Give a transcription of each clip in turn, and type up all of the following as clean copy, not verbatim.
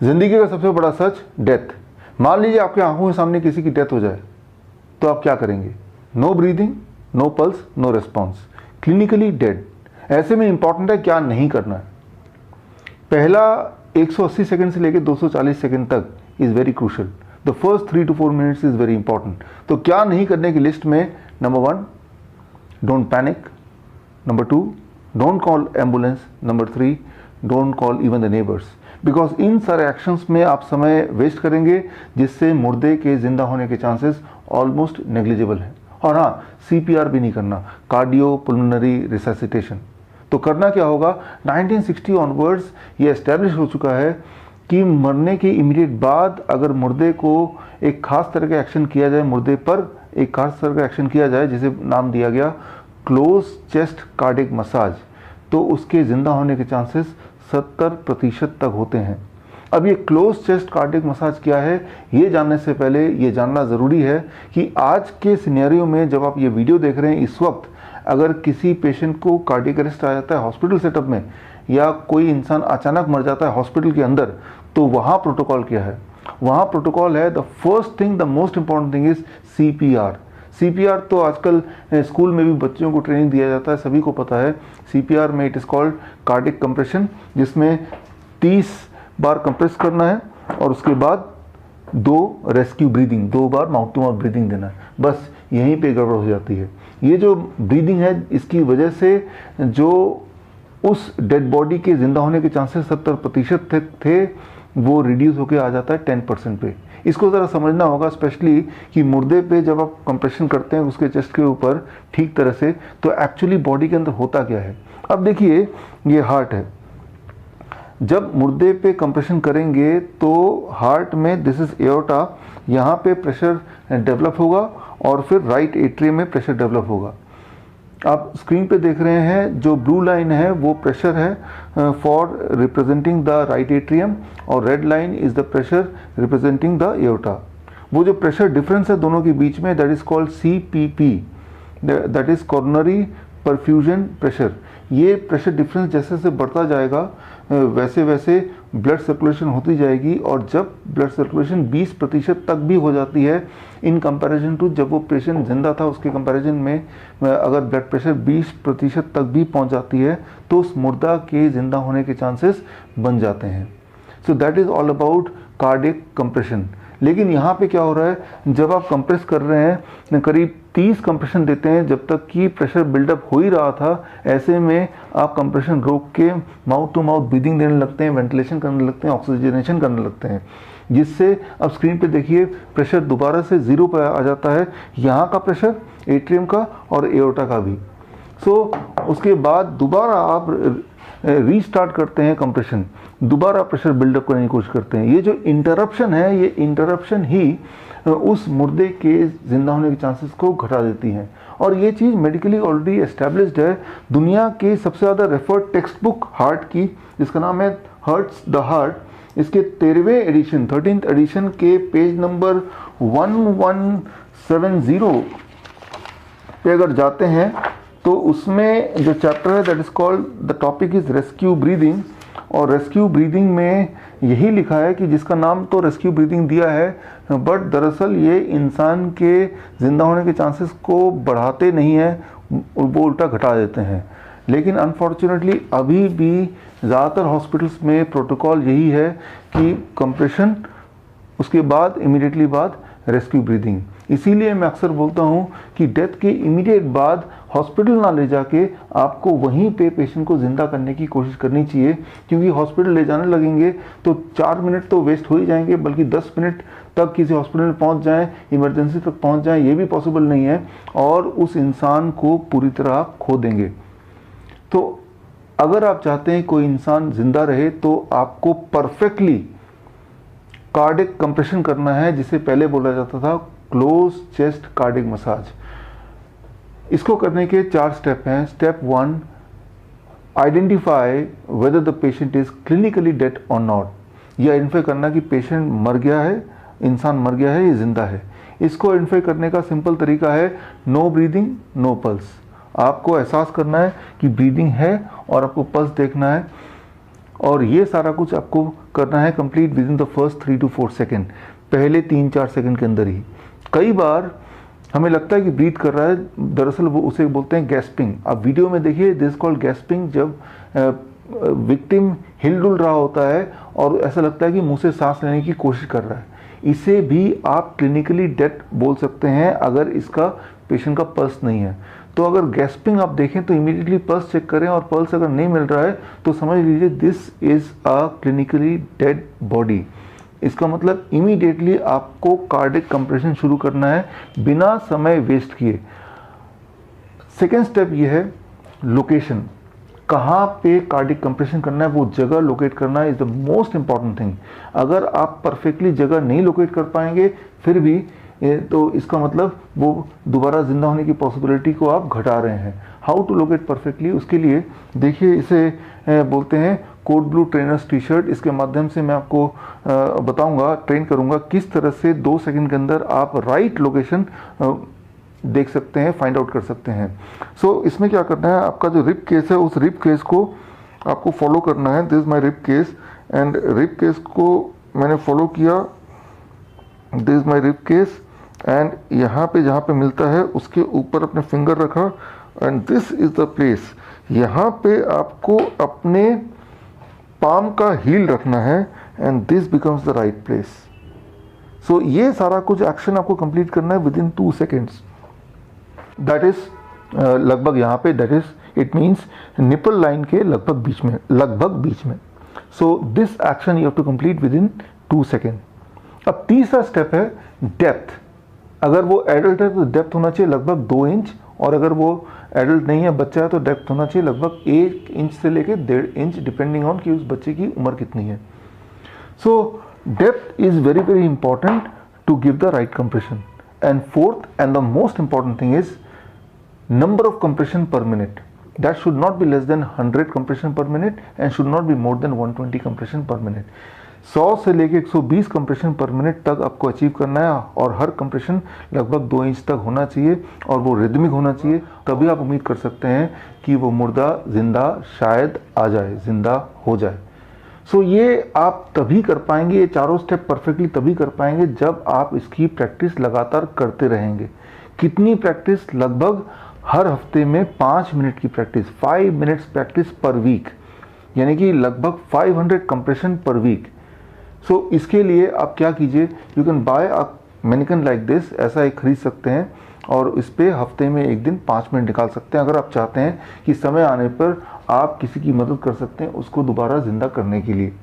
ज़िंदगी का सबसे बड़ा सच, डेथ। मान लीजिए आपकी आंखों के सामने किसी की डेथ हो जाए तो आप क्या करेंगे? No breathing, no pulse, no response, clinically dead. ऐसे में इंपॉर्टेंट है क्या नहीं करना है। पहला 180 सेकंड से लेकर 240 सेकंड तक is very crucial. The first 3 to 4 minutes is very important. तो क्या नहीं करने की लिस्ट में, number 1, don't panic, number 2, don't call ambulance, number 3, don't call even the neighbours, because in सारे एक्शंस में आप समय वेस्ट करेंगे जिससे मुर्दे के जिंदा होने के चांसेस ऑलमोस्ट नेग्लिजिबल हैं। और हाँ, CPR भी नहीं करना, कार्डियो पुल्मोनरी रिससिटेशन। तो करना क्या होगा? 1960 ऑनवर्ड्स ये एस्टेब्लिश हो चुका है कि मरने के इमीडिएट बाद अगर मुर्दे को एक खास तरह का एक्शन किया जाए, मुर्दे पर एक खास तरह का एक्शन किया जाए जिसे नाम दिया गया क्लोज चेस्ट कार्डिक मसाज, तो उसके ज़िंदा होने के चांसेस 70% तक होते हैं। अब ये क्लोज चेस्ट कार्डिक मसाज क्या है, ये जानने से पहले ये जानना ज़रूरी है कि आज के सिनेरियो में जब आप ये वीडियो देख रहे हैं इस वक्त, अगर किसी पेशेंट को कार्डिक अरेस्ट आ जाता है हॉस्पिटल सेटअप में, या कोई इंसान अचानक मर जाता है हॉस्पिटल के अंदर, तो वहाँ प्रोटोकॉल क्या है? वहाँ प्रोटोकॉल है, the first thing, the most important thing is CPR। CPR तो आजकल स्कूल में भी बच्चों को ट्रेनिंग दिया जाता है, सभी को पता है। CPR में it is called cardiac compression, जिसमें 30 बार कंप्रेस करना है और उसके बाद 2 रेस्क्यू ब्रीदिंग, 2 बार माउथ टू माउथ ब्रीदिंग देना है। बस यहीं पे गड़बड़ हो जाती है। ये जो ब्रीदिंग है, इसकी वजह से जो उस डेड बॉडी के ज़िंदा होने के चांसेस 70% थे वो रिड्यूस होकर आ जाता है 10% पे। इसको ज़रा समझना होगा, स्पेशली कि मुर्दे पे जब आप कंप्रेशन करते हैं उसके चेस्ट के ऊपर ठीक तरह से, तो एक्चुअली बॉडी के अंदर होता क्या है। अब देखिए, ये हार्ट है। जब मुर्दे पे कंप्रेशन करेंगे तो हार्ट में, दिस इज एओर्टा, यहाँ पे प्रेशर डेवलप होगा और फिर राइट एट्रियम में प्रेशर डेवलप होगा। आप स्क्रीन पे देख रहे हैं जो ब्लू लाइन है वो प्रेशर है for representing the right atrium, और red line is the pressure representing the aorta. वो जो प्रेशर डिफरेंस है दोनों के बीच में, that is called CPP, that is coronary perfusion pressure. ये प्रेशर डिफरेंस जैसे जैसे बढ़ता जाएगा वैसे वैसे ब्लड सर्कुलेशन होती जाएगी, और जब ब्लड सर्कुलेशन 20% तक भी हो जाती है इन कंपैरिजन टू जब वो पेशेंट जिंदा था, उसके कंपैरिजन में अगर ब्लड प्रेशर 20% तक भी पहुंच जाती है तो उस मुर्दा के ज़िंदा होने के चांसेस बन जाते हैं। So that is all about cardiac compression. लेकिन यहाँ पे क्या हो रहा है, जब आप कंप्रेस कर रहे हैं, करीब 30 कंप्रेशन देते हैं जब तक कि प्रेशर बिल्डअप हो ही रहा था, ऐसे में आप कंप्रेशन रोक के माउथ टू माउथ ब्रीदिंग देने लगते हैं, वेंटिलेशन करने लगते हैं, ऑक्सीजनेशन करने लगते हैं, जिससे अब स्क्रीन पे देखिए प्रेशर दोबारा से 0 पर आ जाता है, यहाँ का प्रेशर, एट्रियम का और एओर्टा का भी। सो उसके बाद दोबारा आप रीस्टार्ट करते हैं कंप्रेशन, दोबारा प्रेशर बिल्डअप करने की कोशिश करते हैं। ये जो इंटरप्शन है, ये इंटरप्शन ही उस मुर्दे के ज़िंदा होने के चांसेस को घटा देती हैं, और ये चीज़ मेडिकली ऑलरेडी एस्टैब्लिश्ड है। दुनिया के सबसे ज़्यादा रेफर्ड टेक्स्ट बुक हार्ट की, जिसका नाम है हर्ट्स द हार्ट, इसके 13वें एडिशन, 13th एडिशन के पेज नंबर 1170 पे अगर जाते हैं तो उसमें जो चैप्टर है that is called, the topic is rescue breathing, और रेस्क्यू ब्रीदिंग में यही लिखा है कि जिसका नाम तो रेस्क्यू ब्रीदिंग दिया है, बट दरअसल ये इंसान के ज़िंदा होने के चांसेस को बढ़ाते नहीं है, वो उल्टा घटा देते हैं। लेकिन अनफॉर्चुनेटली अभी भी ज़्यादातर हॉस्पिटल्स में प्रोटोकॉल यही है कि कंप्रेशन, उसके बाद इमीडिएटली बाद रेस्क्यू ब्रीदिंग। इसीलिए मैं अक्सर बोलता हूँ कि डेथ के इमीडिएट बाद हॉस्पिटल ना ले जाके आपको वहीं पे पेशेंट को ज़िंदा करने की कोशिश करनी चाहिए, क्योंकि हॉस्पिटल ले जाने लगेंगे तो 4 मिनट तो वेस्ट हो ही जाएंगे, बल्कि 10 मिनट तक किसी हॉस्पिटल में पहुँच जाएँ, इमरजेंसी तक पहुँच जाएँ, ये भी पॉसिबल नहीं है, और उस इंसान को पूरी तरह आप खो देंगे। तो अगर आप चाहते हैं कोई इंसान ज़िंदा रहे तो आपको परफेक्टली कार्डिक कंप्रेशन करना है, जिसे पहले बोला जाता था क्लोज चेस्ट कार्डिक मसाज। इसको करने के 4 स्टेप हैं। Step 1, identify whether the patient is clinically dead और नॉट। यह आइडेंटिफाई करना कि पेशेंट मर गया है, इंसान मर गया है या जिंदा है। इसको आइडेंटिफाई करने का सिंपल तरीका है नो ब्रीदिंग नो पल्स। आपको एहसास करना है कि ब्रीदिंग है और आपको पल्स देखना है। और ये सारा कुछ आपको करना है complete with in the first 3 to 4 second, पहले 3-4 सेकेंड के अंदर ही। कई बार हमें लगता है कि ब्रीथ कर रहा है, दरअसल वो उसे बोलते हैं गैस्पिंग। आप वीडियो में देखिए, दिस कॉल्ड गैस्पिंग, जब विक्टिम हिल डुल रहा होता है और ऐसा लगता है कि मुंह से सांस लेने की कोशिश कर रहा है। इसे भी आप क्लिनिकली डेथ बोल सकते हैं अगर इसका पेशेंट का पल्स नहीं है। तो अगर गैस्पिंग आप देखें तो इमीडिएटली पल्स चेक करें, और पल्स अगर नहीं मिल रहा है तो समझ लीजिए this is a clinically dead body. इसका मतलब इमीडिएटली आपको कार्डिक कंप्रेशन शुरू करना है बिना समय वेस्ट किए। सेकेंड स्टेप ये है लोकेशन, कहाँ पे कार्डिक कंप्रेशन करना है वो जगह लोकेट करना is the most important thing. अगर आप परफेक्टली जगह नहीं लोकेट कर पाएंगे फिर भी तो इसका मतलब वो दोबारा जिंदा होने की पॉसिबिलिटी को आप घटा रहे हैं। हाउ टू लोकेट परफेक्टली, उसके लिए देखिए इसे बोलते हैं code blue trainers T shirt. इसके माध्यम से मैं आपको बताऊंगा, ट्रेन करूंगा किस तरह से 2 सेकंड के अंदर आप राइट लोकेशन देख सकते हैं, फाइंड आउट कर सकते हैं। सो इसमें क्या करना है, आपका जो रिप केस है उस रिप केस को आपको फॉलो करना है। This is my rip case, and rip case को मैंने फॉलो किया। This is my rip case, and यहाँ पे जहाँ पे मिलता है उसके ऊपर अपने फिंगर रखा, and this is the place. यहाँ पे आपको अपने पाम का हील रखना है, and this becomes the right place. So ये सारा कुछ एक्शन आपको कंप्लीट करना है within 2 seconds. That is लगभग यहाँ पे, that is it means nipple line के लगभग बीच में। So this action you have to complete within 2 second. अब तीसरा स्टेप है डेप्थ। अगर वो एडल्ट है तो डेप्थ होना चाहिए लगभग 2 इंच, और अगर वो एडल्ट नहीं है, बच्चा है, तो डेप्थ होना चाहिए लगभग 1 इंच से लेकर 1.5 इंच, डिपेंडिंग ऑन कि उस बच्चे की उम्र कितनी है। So depth is very very important to give the right compression. And fourth and the most important thing is number of compression per minute. That should not be less than 100 compression per minute and should not be more than 120 compression per minute. 100 से लेके 120 compression पर minute तक आपको achieve करना है, और हर compression लगभग 2 inch तक होना चाहिए और वो रिदमिक होना चाहिए। तभी आप उम्मीद कर सकते हैं कि वो मुर्दा जिंदा शायद आ जाए, जिंदा हो जाए। सो ये आप तभी कर पाएंगे, ये चारों स्टेप परफेक्टली तभी कर पाएंगे जब आप इसकी प्रैक्टिस लगातार करते रहेंगे। कितनी प्रैक्टिस? लगभग हर हफ्ते में 5 मिनट की practice, 5 minutes practice per week, यानी कि लगभग 500 कंप्रेशन पर वीक। सो इसके लिए आप क्या कीजिए, you can buy a mannequin like this, ऐसा एक खरीद सकते हैं और इस पे हफ्ते में 1 दिन 5 मिनट निकाल सकते हैं। अगर आप चाहते हैं कि समय आने पर आप किसी की मदद कर सकते हैं उसको दोबारा जिंदा करने के लिए।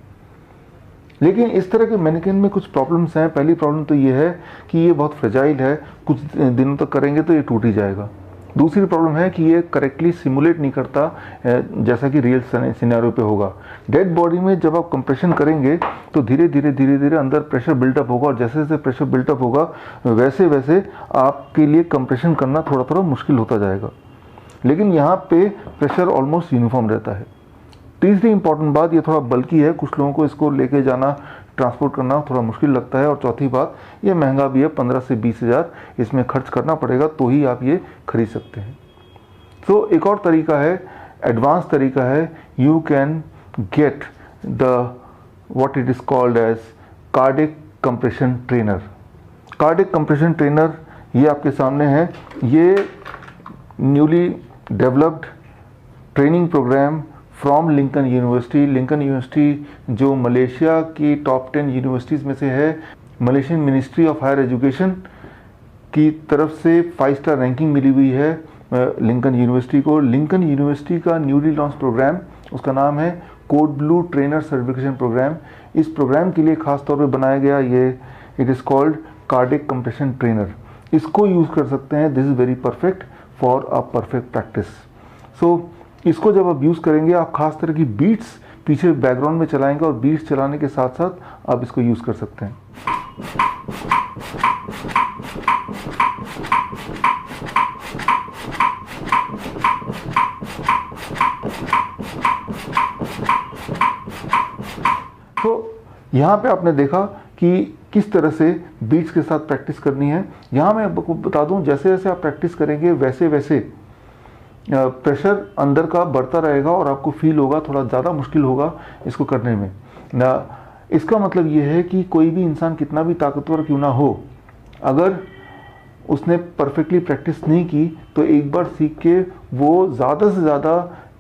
लेकिन इस तरह के मैनिकन में कुछ प्रॉब्लम्स हैं। पहली प्रॉब्लम तो ये है कि ये बहुत फ्रेजाइल है, कुछ दिनों तक करेंगे तो ये टूट ही जाएगा। दूसरी प्रॉब्लम है कि ये करेक्टली सिमुलेट नहीं करता जैसा कि रियल सिनेरियो पे होगा। डेड बॉडी में जब आप कंप्रेशन करेंगे तो धीरे धीरे अंदर प्रेशर बिल्टअप होगा, और जैसे जैसे प्रेशर बिल्टअप होगा वैसे वैसे आपके लिए कंप्रेशन करना थोड़ा थोड़ा मुश्किल होता जाएगा। लेकिन यहाँ पे प्रेशर ऑलमोस्ट यूनिफॉर्म रहता है। तीसरी इंपॉर्टेंट बात, ये थोड़ा बल्कि है, कुछ लोगों को इसको लेके जाना, ट्रांसपोर्ट करना थोड़ा मुश्किल लगता है। और चौथी बात, ये महंगा भी है, 15 से 20 हज़ार इसमें खर्च करना पड़ेगा तो ही आप ये खरीद सकते हैं। तो एक और तरीका है, एडवांस तरीका है, you can get the what it is called as cardiac compression trainer. Cardiac compression trainer ये आपके सामने है। ये newly developed training program from Lincoln university. Lincoln university जो मलेशिया की टॉप 10 यूनिवर्सिटीज़ में से है। Malaysian ministry of higher education की तरफ से 5 स्टार रैंकिंग मिली हुई है लिंकन यूनिवर्सिटी को। लिंकन यूनिवर्सिटी का न्यूली लॉन्च प्रोग्राम, उसका नाम है code blue trainer certification programme. इस प्रोग्राम के लिए खास तौर पे बनाया गया ये, it is called cardiac compression trainer. इसको यूज़ कर सकते हैं। This is very perfect for a perfect practice. So इसको जब आप यूज़ करेंगे, आप खास तरह की बीट्स पीछे बैकग्राउंड में चलाएंगे और बीट्स चलाने के साथ साथ आप इसको यूज़ कर सकते हैं। तो यहाँ पे आपने देखा कि किस तरह से बीट्स के साथ प्रैक्टिस करनी है। यहाँ मैं आपको बता दूं, जैसे जैसे आप प्रैक्टिस करेंगे वैसे वैसे प्रेशर अंदर का बढ़ता रहेगा और आपको फील होगा थोड़ा ज़्यादा मुश्किल होगा इसको करने में ना। इसका मतलब ये है कि कोई भी इंसान कितना भी ताकतवर क्यों ना हो, अगर उसने परफेक्टली प्रैक्टिस नहीं की तो एक बार सीख के वो ज़्यादा से ज़्यादा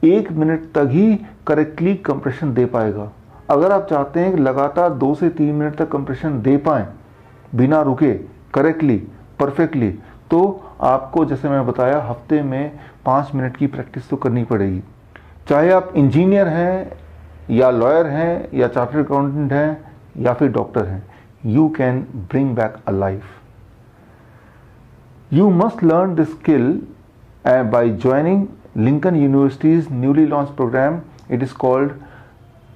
1 मिनट तक ही करेक्टली कंप्रेशन दे पाएगा। अगर आप चाहते हैं कि लगातार 2 से 3 मिनट तक कंप्रेशन दे पाएँ बिना रुके, करेक्टली, परफेक्टली, तो आपको जैसे मैं बताया हफ्ते में 5 मिनट की प्रैक्टिस तो करनी पड़ेगी। चाहे आप इंजीनियर हैं या लॉयर हैं या चार्टर्ड अकाउंटेंट हैं या फिर डॉक्टर हैं, you can bring back a life. You must learn this skill by joining Lincoln University's newly launched program. It is called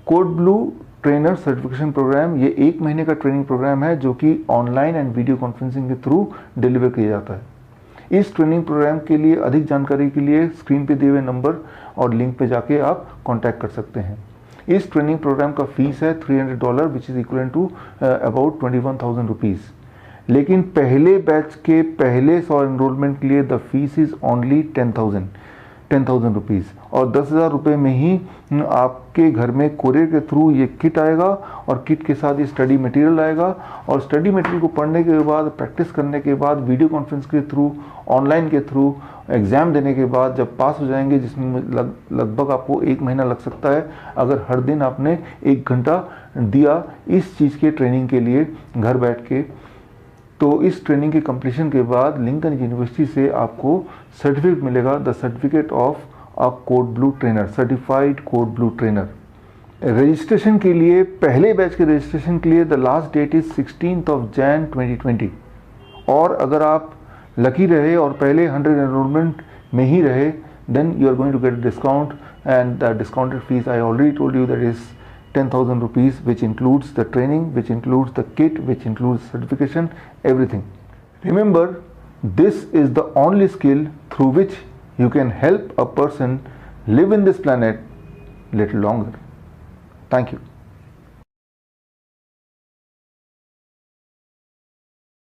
Code Blue Trainer Certification Program. ये 1 महीने का ट्रेनिंग प्रोग्राम है जो कि ऑनलाइन एंड वीडियो कॉन्फ्रेंसिंग के through deliver किया जाता है। इस ट्रेनिंग प्रोग्राम के लिए अधिक जानकारी के लिए स्क्रीन पे दिए हुए नंबर और लिंक पे जाके आप कॉन्टैक्ट कर सकते हैं। इस ट्रेनिंग प्रोग्राम का फीस है $300 which is equal to about 21,000 rupees. लेकिन पहले बैच के पहले 100 एनरोलमेंट के लिए the fees is only 10,000 rupees और 10,000 रुपये में ही आपके घर में कोरियर के थ्रू ये किट आएगा और किट के साथ ये स्टडी मटेरियल आएगा और स्टडी मटेरियल को पढ़ने के बाद, प्रैक्टिस करने के बाद, वीडियो कॉन्फ्रेंस के थ्रू, ऑनलाइन के थ्रू, एग्ज़ाम देने के बाद जब पास हो जाएंगे, जिसमें लगभग आपको 1 महीना लग सकता है अगर हर दिन आपने 1 घंटा दिया इस चीज़ के ट्रेनिंग के लिए घर बैठ के, तो इस ट्रेनिंग के कंप्लीशन के बाद लिंकन यूनिवर्सिटी से आपको सर्टिफिकेट मिलेगा, the certificate of a code blue trainer, certified code blue trainer. Registration के लिए, पहले बैच के रजिस्ट्रेशन के लिए the last date is 16 Jan 2020 और अगर आप लकी रहे और पहले 100 एनरोलमेंट में ही रहे then you are going to get discount and the discounted fees I already told you that is 10,000 rupees, which includes the training, which includes the kit, which includes certification, everything. Remember, this is the only skill through which you can help a person live in this planet little longer. Thank you.